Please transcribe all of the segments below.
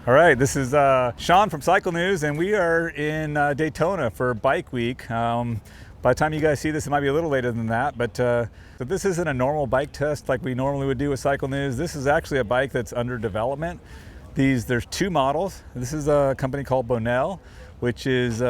All right, this is Sean from Cycle News, and we are in Daytona for Bike Week. By the time you guys see this, it might be a little later than that, but so this isn't a normal bike test like we normally would do with Cycle News. This is actually a bike that's under development. There's two models. This is a company called Bonnell, which is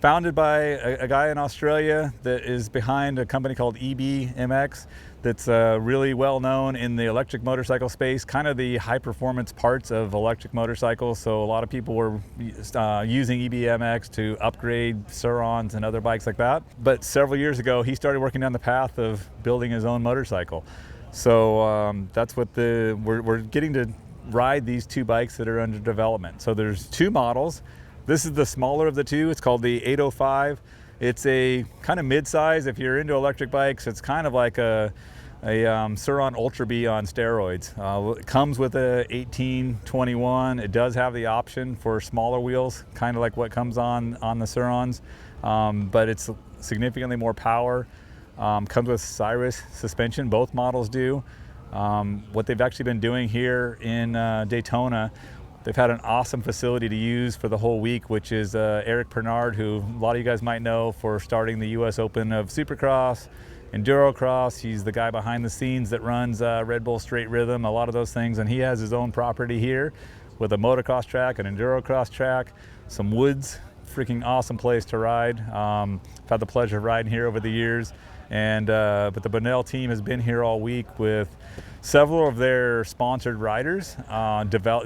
founded by a guy in Australia that is behind a company called EBMX that's really well known in the electric motorcycle space, kind of the high performance parts of electric motorcycles. So a lot of people were using EBMX to upgrade Surons and other bikes like that. But several years ago, he started working down the path of building his own motorcycle. So that's what we're getting to ride these two bikes that are under development. So there's two models. This is the smaller of the two. It's called the 805. It's a kind of mid-size. If you're into electric bikes, it's kind of like a Suron Ultra B on steroids. It comes with a 1821. It does have the option for smaller wheels, kind of like what comes on the Surons, but it's significantly more power. Comes with Cyrus suspension, both models do. What they've actually been doing here in Daytona, they've had an awesome facility to use for the whole week, which is Eric Pernard, who a lot of you guys might know for starting the US Open of Supercross, Endurocross. He's the guy behind the scenes that runs Red Bull Straight Rhythm, a lot of those things, and he has his own property here with a motocross track, an Endurocross track, some woods. Freaking awesome place to ride. I've had the pleasure of riding here over the years, and but the Bonnell team has been here all week with several of their sponsored riders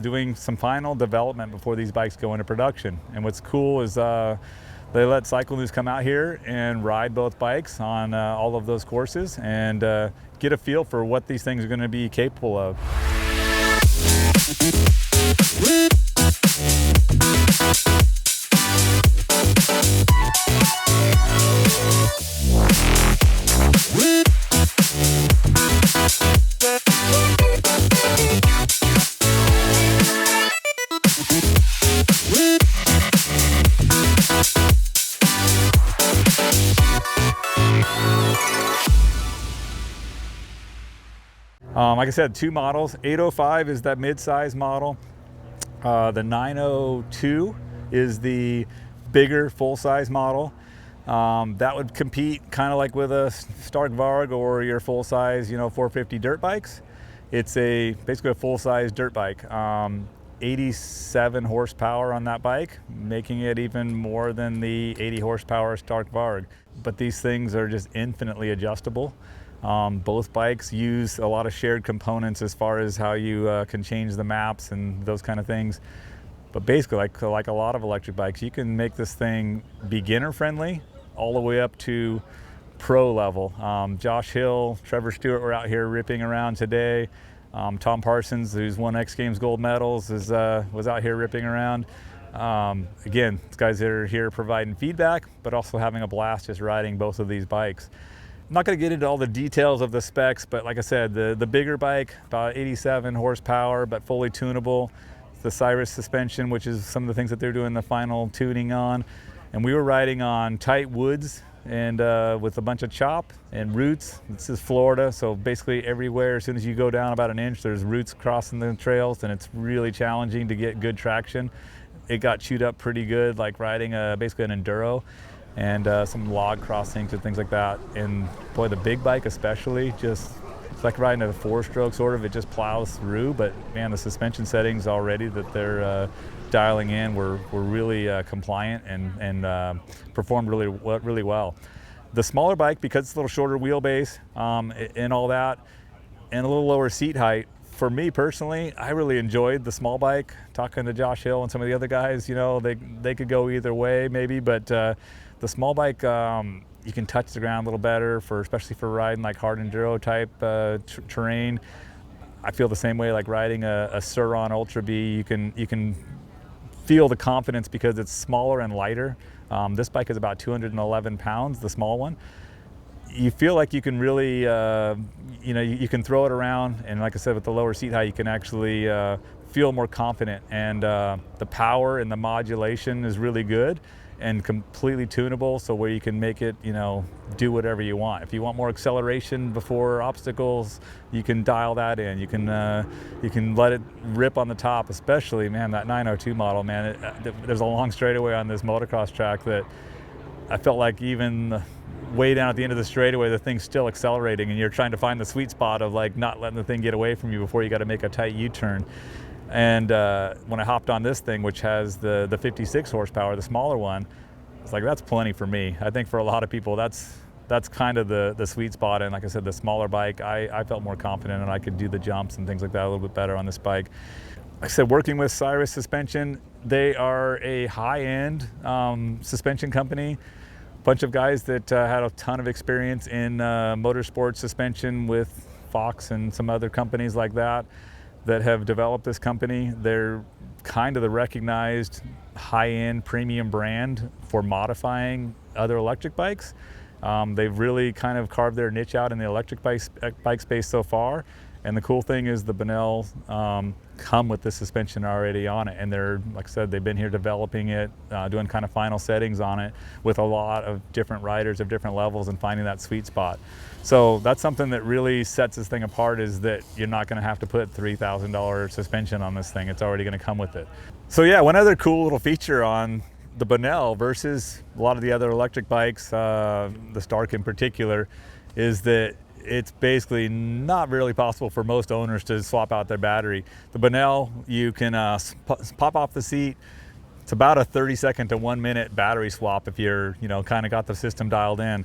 doing some final development before these bikes go into production. And what's cool is they let Cycle News come out here and ride both bikes on all of those courses and get a feel for what these things are going to be capable of. Like I said, two models. 805 is that mid-size model. The 902 is the bigger full-size model. That would compete kind of like with a StarK Varg or your full-size, 450 dirt bikes. It's basically a full-size dirt bike. 87 horsepower on that bike, making it even more than the 80 horsepower StarK Varg. But these things are just infinitely adjustable. Both bikes use a lot of shared components as far as how you can change the maps and those kind of things. But basically, like a lot of electric bikes, you can make this thing beginner friendly all the way up to pro level. Josh Hill, Trevor Stewart were out here ripping around today. Tom Parsons, who's won X Games gold medals, was out here ripping around. Again, these guys are here providing feedback, but also having a blast just riding both of these bikes. I'm not going to get into all the details of the specs, but like I said, the bigger bike, about 87 horsepower, but fully tunable. The Cyrus suspension, which is some of the things that they're doing the final tuning on. And we were riding on tight woods and with a bunch of chop and roots. This is Florida, so basically everywhere, as soon as you go down about an inch, there's roots crossing the trails, and it's really challenging to get good traction. It got chewed up pretty good, like riding basically an enduro, and some log crossings and things like that. And boy, the big bike especially, it's like riding a four-stroke sort of. It just plows through, but man, the suspension settings already that they're dialing in were really compliant and performed really well. The smaller bike, because it's a little shorter wheelbase and all that, and a little lower seat height, for me personally, I really enjoyed the small bike. Talking to Josh Hill and some of the other guys, they could go either way maybe, but the small bike, you can touch the ground a little better, especially for riding like hard enduro type terrain. I feel the same way like riding a Suron Ultra B. You can feel the confidence because it's smaller and lighter. This bike is about 211 pounds, the small one. You feel like you can really, you can throw it around, and like I said, with the lower seat height, you can actually feel more confident, and the power and the modulation is really good. and completely tunable, so where you can make it, you know, do whatever you want. If you want more acceleration before obstacles, you can dial that in. You can let it rip on the top, especially, man, that 902 model, man. There's a long straightaway on this motocross track that I felt like even way down at the end of the straightaway, the thing's still accelerating, and you're trying to find the sweet spot of like not letting the thing get away from you before you got to make a tight U-turn. And when I hopped on this thing, which has the 56 horsepower, the smaller one, it's like, that's plenty for me. I think for a lot of people, that's kind of the sweet spot. And like I said, the smaller bike, I felt more confident, and I could do the jumps and things like that a little bit better on this bike. Like I said, working with Cyrus Suspension, they are a high-end suspension company. Bunch of guys that had a ton of experience in motorsport suspension with Fox and some other companies like that have developed this company. They're kind of the recognized high-end premium brand for modifying other electric bikes. They've really kind of carved their niche out in the electric bike space so far. And the cool thing is the Bonnell come with the suspension already on it, and they're, like I said, they've been here developing it, doing kind of final settings on it with a lot of different riders of different levels and finding that sweet spot. So that's something that really sets this thing apart, is that you're not going to have to put $3,000 suspension on this thing. It's already going to come with it. So yeah, one other cool little feature on the Bonnell versus a lot of the other electric bikes, the StarK in particular, is that it's basically not really possible for most owners to swap out their battery. The Bonnell, you can pop off the seat. It's about a 30-second to 1 minute battery swap if you're, you know, kind of got the system dialed in.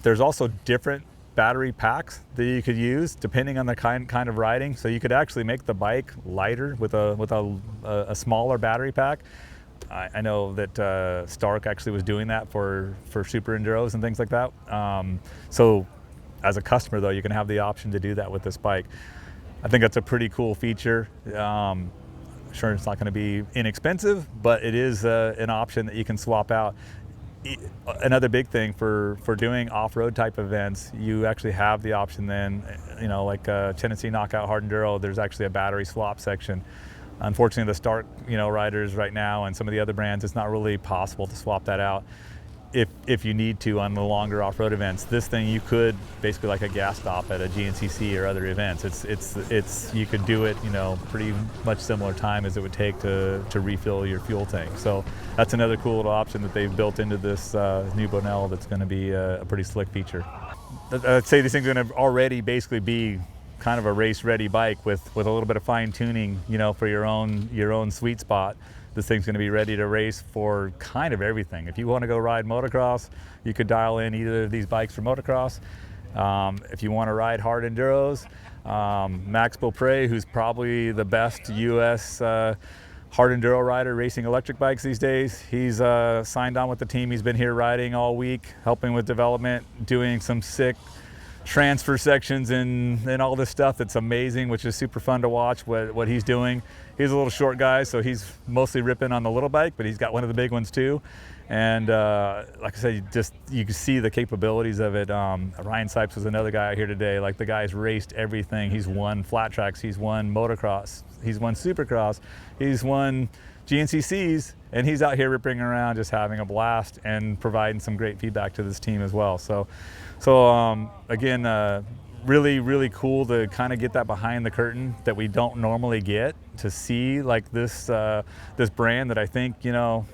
There's also different battery packs that you could use depending on the kind of riding. So you could actually make the bike lighter with a smaller battery pack. I know that StarK actually was doing that for super enduros and things like that. So as a customer, though, you can have the option to do that with this bike. I think that's a pretty cool feature. Sure, it's not going to be inexpensive, but it is an option that you can swap out. Another big thing for doing off-road type events, you actually have the option then, you know, like Tennessee Knockout Hard Enduro, there's actually a battery swap section. Unfortunately, the StarK, you know, riders right now and some of the other brands, it's not really possible to swap that out. If you need to on the longer off-road events. This thing you could basically like a gas stop at a GNCC or other events. It's you could do it, you know, pretty much similar time as it would take to refill your fuel tank. So that's another cool little option that they've built into this new Bonnell that's going to be a pretty slick feature. I'd say these things are going to already basically be kind of a race-ready bike with a little bit of fine-tuning, you know, for your own sweet spot. This thing's going to be ready to race for kind of everything. If you want to go ride motocross, you could dial in either of these bikes for motocross. If you want to ride hard enduros, Max Beaupre, who's probably the best U.S. Hard enduro rider racing electric bikes these days, he's signed on with the team. He's been here riding all week, helping with development, doing some sick transfer sections and all this stuff that's amazing, which is super fun to watch what he's doing. He's a little short guy, so he's mostly ripping on the little bike, but he's got one of the big ones too. And like I said, you can see the capabilities of it. Ryan Sipes was another guy out here today. Like, the guy's raced everything. He's won flat tracks, he's won motocross, he's won supercross, he's won GNCCs, and he's out here ripping around just having a blast and providing some great feedback to this team as well. So again, really, really cool to kind of get that behind the curtain that we don't normally get to see, like this brand that I think, you know,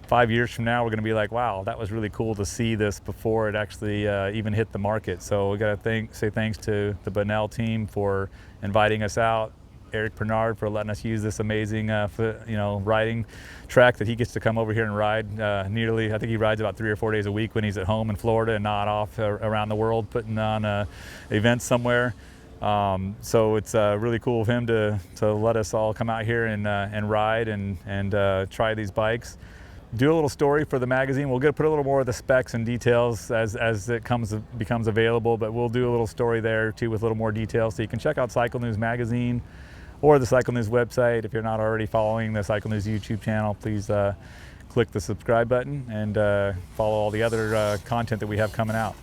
5 years from now we're going to be like, wow, that was really cool to see this before it actually even hit the market. So we got to say thanks to the Bonnell team for inviting us out, Eric Pernard for letting us use this amazing riding track that he gets to come over here and ride nearly, I think he rides about 3 or 4 days a week when he's at home in Florida and not off around the world putting on events somewhere. So it's really cool of him to let us all come out here and ride and try these bikes. Do a little story for the magazine. We'll put a little more of the specs and details as it becomes available, but we'll do a little story there too with a little more details. So you can check out Cycle News Magazine or the Cycle News website. If you're not already following the Cycle News YouTube channel, please click the subscribe button and follow all the other content that we have coming out.